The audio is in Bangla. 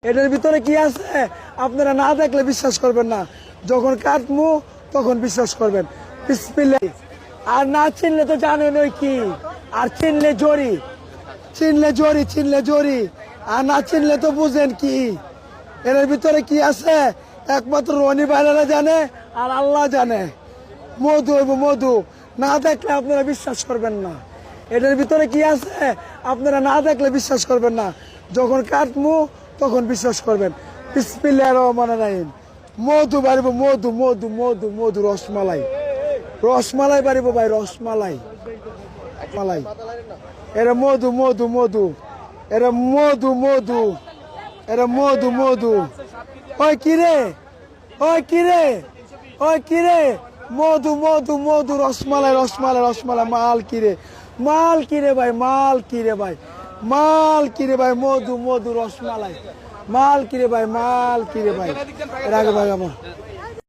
এটার ভিতরে কি আছে আপনারা না দেখলে বিশ্বাস করবেন না, যখন কাটমু তখন বিশ্বাস করবেন। বিসমিল্লাহ। আর না চিনলে তো জানেন ওই কি, আর চিনলে জড়ি, চিনলে জড়ি, চিনলে জড়ি, আর না চিনলে তো বুঝেন কি। এর ভিতরে কি আছে একমাত্র রনি ভাইরা জানে আর আল্লাহ জানে। মধু হইব মধু, না দেখলে আপনারা বিশ্বাস করবেন না। এটার ভিতরে কি আছে আপনারা না দেখলে বিশ্বাস করবেন না, যখন কাটমু তখন বিশ্বাস করবেন। বিসমিল্লাহির রহমানির রহিম। মধু বাড়িব, মধু মধু মধু মধু, রসমালাই, রসমালাই বাড়িব ভাই, রসমালাই মালাই। এরা মধু মধু মধু, এরা মধু মধু, এরা মধু মধু। ওই কিরে, ওই কিরে, ওই কিরে, মধু মধু মধু, রসমালাই রসমালাই রসমালাই। মাল কিরে, মাল কিরে ভাই, মাল কিরে ভাই, মাল কিরে ভাই, মধু মধু রসমালাই। মাল কিরে ভাই, মাল কিরে ভাই। এর আগে ভাই আমার